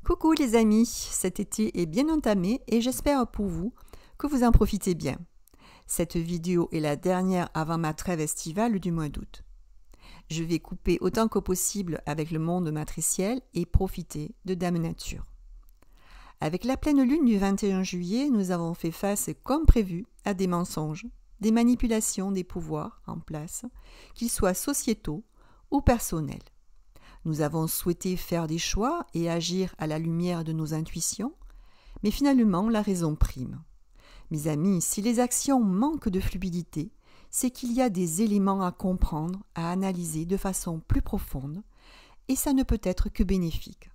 Coucou les amis, cet été est bien entamé et j'espère pour vous que vous en profitez bien. Cette vidéo est la dernière avant ma trêve estivale du mois d'août. Je vais couper autant que possible avec le monde matriciel et profiter de Dame Nature. Avec la pleine lune du 21 juillet, nous avons fait face comme prévu à des mensonges, des manipulations des pouvoirs en place, qu'ils soient sociétaux ou personnels. Nous avons souhaité faire des choix et agir à la lumière de nos intuitions, mais finalement la raison prime. Mes amis, si les actions manquent de fluidité, c'est qu'il y a des éléments à comprendre, à analyser de façon plus profonde, et ça ne peut être que bénéfique.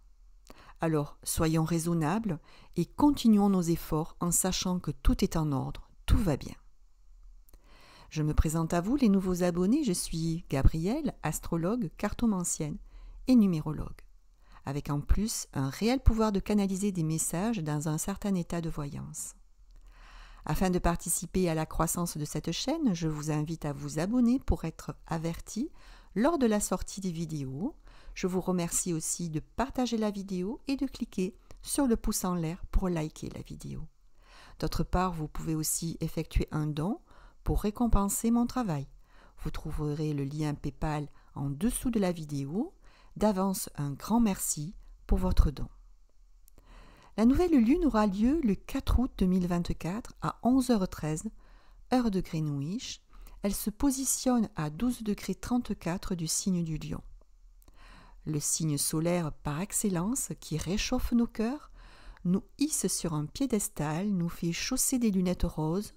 Alors, soyons raisonnables et continuons nos efforts en sachant que tout est en ordre, tout va bien. Je me présente à vous les nouveaux abonnés, je suis Gabrielle, astrologue, cartomancienne et numérologue, avec en plus un réel pouvoir de canaliser des messages dans un certain état de voyance. Afin de participer à la croissance de cette chaîne, je vous invite à vous abonner pour être averti lors de la sortie des vidéos. Je vous remercie aussi de partager la vidéo et de cliquer sur le pouce en l'air pour liker la vidéo. D'autre part, vous pouvez aussi effectuer un don pour récompenser mon travail. Vous trouverez le lien PayPal en dessous de la vidéo. D'avance, un grand merci pour votre don. La nouvelle lune aura lieu le 4 août 2024 à 11h13, heure de Greenwich. Elle se positionne à 12°34 du signe du Lion. Le signe solaire par excellence qui réchauffe nos cœurs, nous hisse sur un piédestal, nous fait chausser des lunettes roses,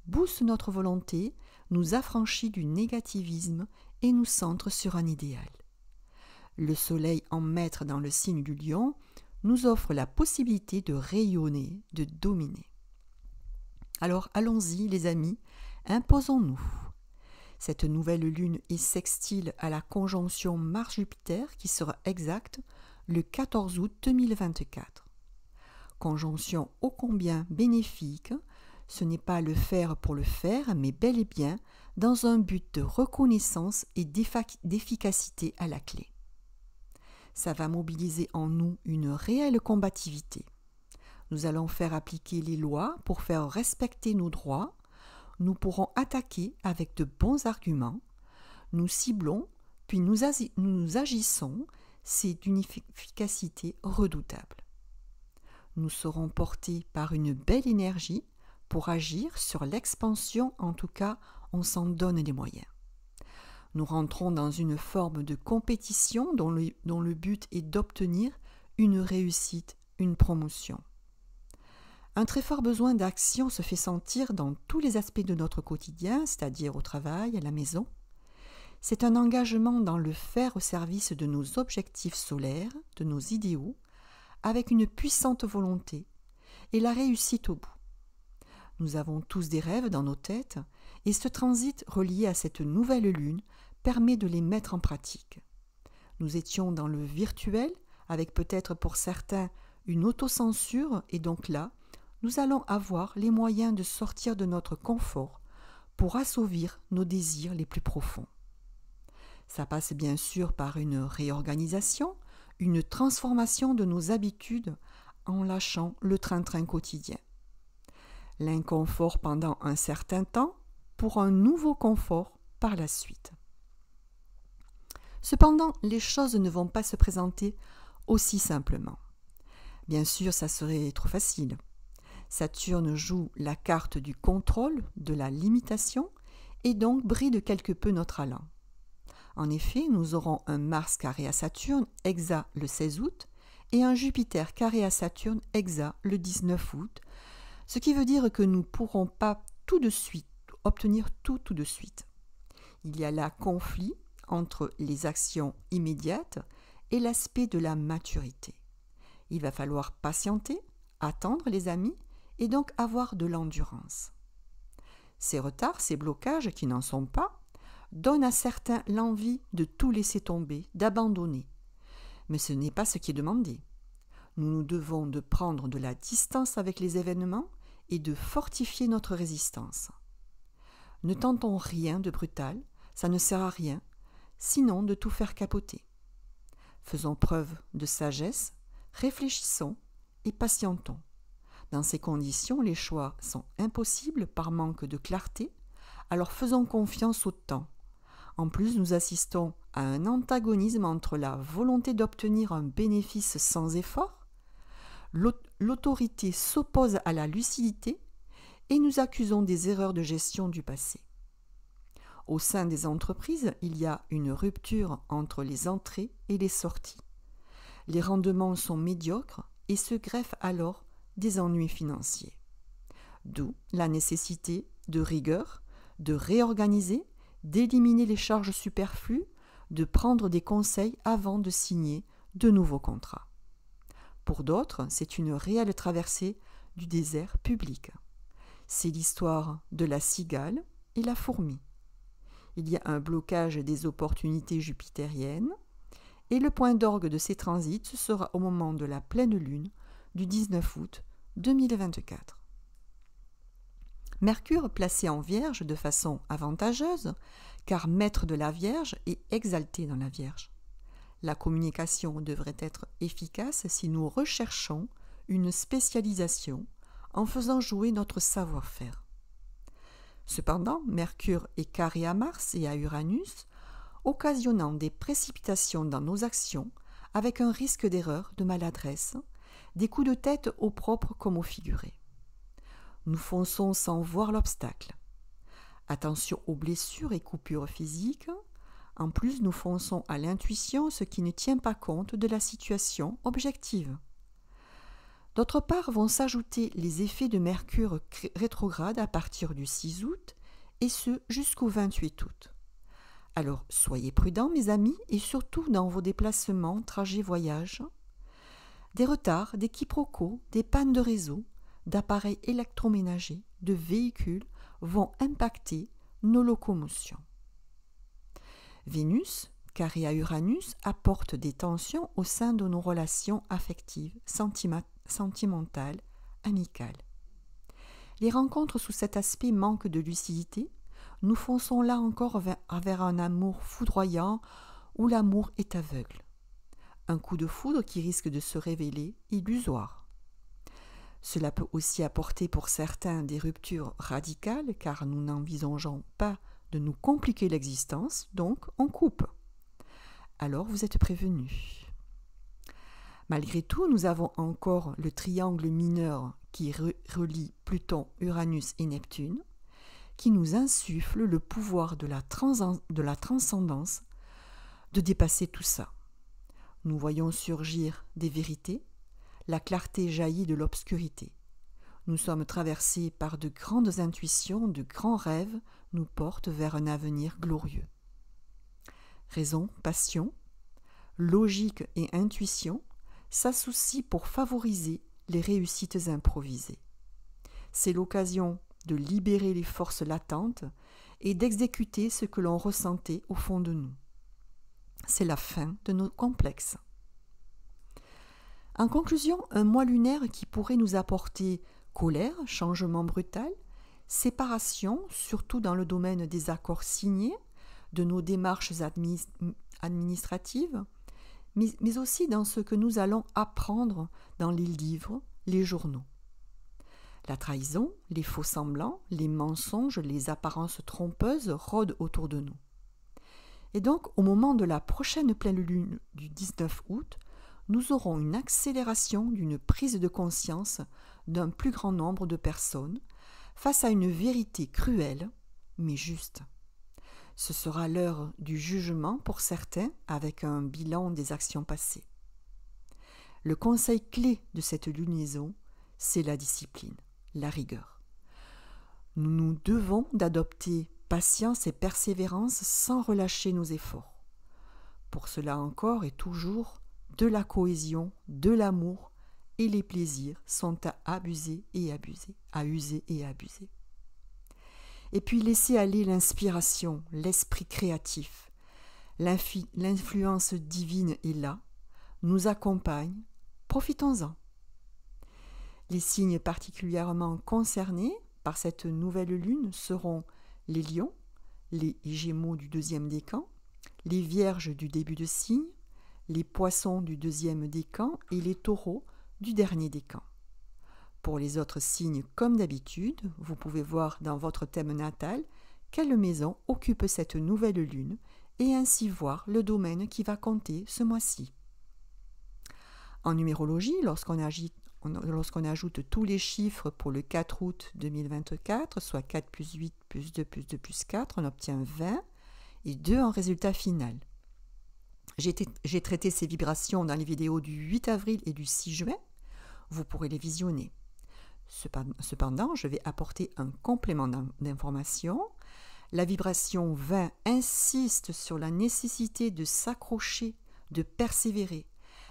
booste notre volonté, nous affranchit du négativisme et nous centre sur un idéal. Le soleil en maître dans le signe du Lion nous offre la possibilité de rayonner, de dominer. Alors allons-y les amis, imposons-nous. Cette nouvelle lune est sextile à la conjonction Mars-Jupiter qui sera exacte le 14 août 2024. Conjonction ô combien bénéfique, ce n'est pas le faire pour le faire, mais bel et bien dans un but de reconnaissance et d'efficacité à la clé. Ça va mobiliser en nous une réelle combativité. Nous allons faire appliquer les lois pour faire respecter nos droits. Nous pourrons attaquer avec de bons arguments. Nous ciblons, puis nous agissons. C'est d'une efficacité redoutable. Nous serons portés par une belle énergie pour agir sur l'expansion. En tout cas, on s'en donne les moyens. Nous rentrons dans une forme de compétition dont le but est d'obtenir une réussite, une promotion. Un très fort besoin d'action se fait sentir dans tous les aspects de notre quotidien, c'est-à-dire au travail, à la maison. C'est un engagement dans le faire au service de nos objectifs solaires, de nos idéaux, avec une puissante volonté et la réussite au bout. Nous avons tous des rêves dans nos têtes et ce transit relié à cette nouvelle lune permet de les mettre en pratique. Nous étions dans le virtuel, avec peut-être pour certains une autocensure, et donc là, nous allons avoir les moyens de sortir de notre confort pour assouvir nos désirs les plus profonds. Ça passe bien sûr par une réorganisation, une transformation de nos habitudes en lâchant le train-train quotidien. L'inconfort pendant un certain temps pour un nouveau confort par la suite. Cependant, les choses ne vont pas se présenter aussi simplement. Bien sûr, ça serait trop facile. Saturne joue la carte du contrôle, de la limitation, et donc bride quelque peu notre allant. En effet, nous aurons un Mars carré à Saturne, exact le 16 août, et un Jupiter carré à Saturne, exact le 19 août, ce qui veut dire que nous ne pourrons pas tout de suite obtenir tout de suite. Il y a là conflit entre les actions immédiates et l'aspect de la maturité. Il va falloir patienter, attendre les amis, et donc avoir de l'endurance. Ces retards, ces blocages qui n'en sont pas, donnent à certains l'envie de tout laisser tomber, d'abandonner. Mais ce n'est pas ce qui est demandé. Nous devons de prendre de la distance avec les événements et de fortifier notre résistance. Ne tentons rien de brutal, ça ne sert à rien, sinon de tout faire capoter. Faisons preuve de sagesse, Réfléchissons et patientons. Dans ces conditions, les choix sont impossibles par manque de clarté, alors faisons confiance au temps. En plus, nous assistons à un antagonisme entre la volonté d'obtenir un bénéfice sans effort, l'autorité s'oppose à la lucidité et nous accusons des erreurs de gestion du passé. Au sein des entreprises, il y a une rupture entre les entrées et les sorties. Les rendements sont médiocres et se greffent alors des ennuis financiers. D'où la nécessité de rigueur, de réorganiser, d'éliminer les charges superflues, de prendre des conseils avant de signer de nouveaux contrats. Pour d'autres, c'est une réelle traversée du désert public. C'est l'histoire de la cigale et la fourmi. Il y a un blocage des opportunités jupitériennes et le point d'orgue de ces transits sera au moment de la pleine lune du 19 août 2024. Mercure placé en Vierge de façon avantageuse, car maître de la Vierge est exalté dans la Vierge. La communication devrait être efficace si nous recherchons une spécialisation en faisant jouer notre savoir-faire. Cependant, Mercure est carré à Mars et à Uranus, occasionnant des précipitations dans nos actions avec un risque d'erreur, de maladresse, des coups de tête au propre comme au figuré. Nous fonçons sans voir l'obstacle. Attention aux blessures et coupures physiques. En plus, nous fonçons à l'intuition, ce qui ne tient pas compte de la situation objective. D'autre part, vont s'ajouter les effets de Mercure rétrograde à partir du 6 août et ce jusqu'au 28 août. Alors, soyez prudents, mes amis, et surtout dans vos déplacements, trajets, voyages. Des retards, des quiproquos, des pannes de réseau, d'appareils électroménagers, de véhicules vont impacter nos locomotions. Vénus, carré à Uranus, apporte des tensions au sein de nos relations affectives, sentimentales, amicales. Les rencontres sous cet aspect manquent de lucidité. Nous fonçons là encore vers un amour foudroyant où l'amour est aveugle. Un coup de foudre qui risque de se révéler illusoire. Cela peut aussi apporter pour certains des ruptures radicales car nous n'envisageons pas de nous compliquer l'existence, donc on coupe. Alors vous êtes prévenus. Malgré tout, nous avons encore le triangle mineur qui relie Pluton, Uranus et Neptune, qui nous insuffle le pouvoir de la transcendance, de dépasser tout ça. Nous voyons surgir des vérités, la clarté jaillit de l'obscurité. Nous sommes traversés par de grandes intuitions, de grands rêves nous portent vers un avenir glorieux. Raison, passion, logique et intuition s'associent pour favoriser les réussites improvisées. C'est l'occasion de libérer les forces latentes et d'exécuter ce que l'on ressentait au fond de nous. C'est la fin de nos complexes. En conclusion, un mois lunaire qui pourrait nous apporter colère, changement brutal, séparation, surtout dans le domaine des accords signés, de nos démarches administratives, mais aussi dans ce que nous allons apprendre dans les livres, les journaux. La trahison, les faux semblants, les mensonges, les apparences trompeuses rôdent autour de nous. Et donc, au moment de la prochaine pleine lune du 19 août, nous aurons une accélération d'une prise de conscience d'un plus grand nombre de personnes face à une vérité cruelle, mais juste. Ce sera l'heure du jugement pour certains avec un bilan des actions passées. Le conseil clé de cette lunaison, c'est la discipline, la rigueur. Nous nous devons d'adopter patience et persévérance sans relâcher nos efforts. Pour cela encore et toujours, de la cohésion, de l'amour et les plaisirs sont à abuser et abuser, à user et abuser. Et puis laisser aller l'inspiration, l'esprit créatif. L'influence divine est là, nous accompagne, profitons-en. Les signes particulièrement concernés par cette nouvelle lune seront les lions, les gémeaux du deuxième décan, les vierges du début de signe, les poissons du deuxième décan et les taureaux du dernier décan. Pour les autres signes, comme d'habitude, vous pouvez voir dans votre thème natal quelle maison occupe cette nouvelle lune et ainsi voir le domaine qui va compter ce mois-ci. En numérologie, lorsqu'on ajoute tous les chiffres pour le 4 août 2024, soit 4 plus 8 plus 2 plus 2 plus 4, on obtient 20 et 2 en résultat final. J'ai traité ces vibrations dans les vidéos du 8 avril et du 6 juin. Vous pourrez les visionner. Cependant, je vais apporter un complément d'information. La vibration 20 insiste sur la nécessité de s'accrocher, de persévérer.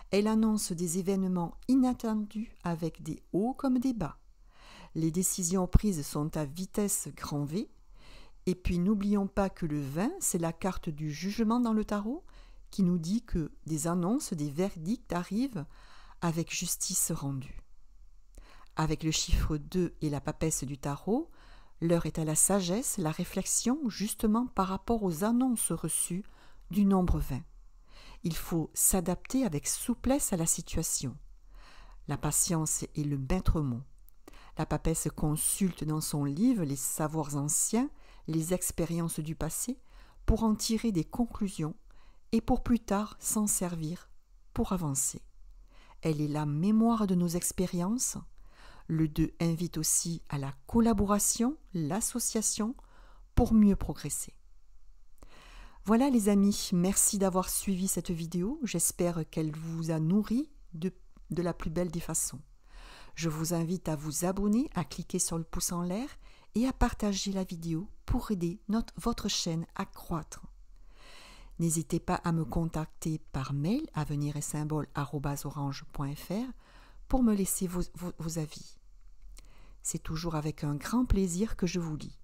Elle annonce des événements inattendus avec des hauts comme des bas. Les décisions prises sont à vitesse grand V. Et puis n'oublions pas que le 20, c'est la carte du jugement dans le tarot qui nous dit que des annonces, des verdicts arrivent avec justice rendue. Avec le chiffre 2 et la papesse du tarot, l'heure est à la sagesse, la réflexion justement par rapport aux annonces reçues du nombre 20. Il faut s'adapter avec souplesse à la situation. La patience est le maître mot. La papesse consulte dans son livre les savoirs anciens, les expériences du passé, pour en tirer des conclusions et pour plus tard s'en servir pour avancer. Elle est la mémoire de nos expériences. Le 2 invite aussi à la collaboration, l'association, pour mieux progresser. Voilà les amis, merci d'avoir suivi cette vidéo. J'espère qu'elle vous a nourri de la plus belle des façons. Je vous invite à vous abonner, à cliquer sur le pouce en l'air et à partager la vidéo pour aider votre chaîne à croître. N'hésitez pas à me contacter par mail avenir-et-symbole@orange.fr pour me laisser vos avis. C'est toujours avec un grand plaisir que je vous lis.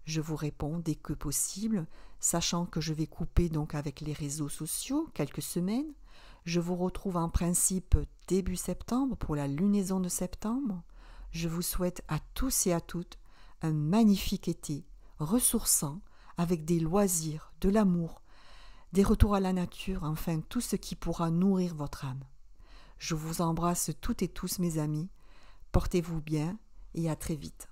Je vous réponds dès que possible, sachant que je vais couper donc avec les réseaux sociaux quelques semaines. Je vous retrouve en principe début septembre pour la lunaison de septembre. Je vous souhaite à tous et à toutes un magnifique été, ressourçant, avec des loisirs, de l'amour, des retours à la nature, enfin tout ce qui pourra nourrir votre âme. Je vous embrasse toutes et tous mes amis, portez-vous bien et à très vite.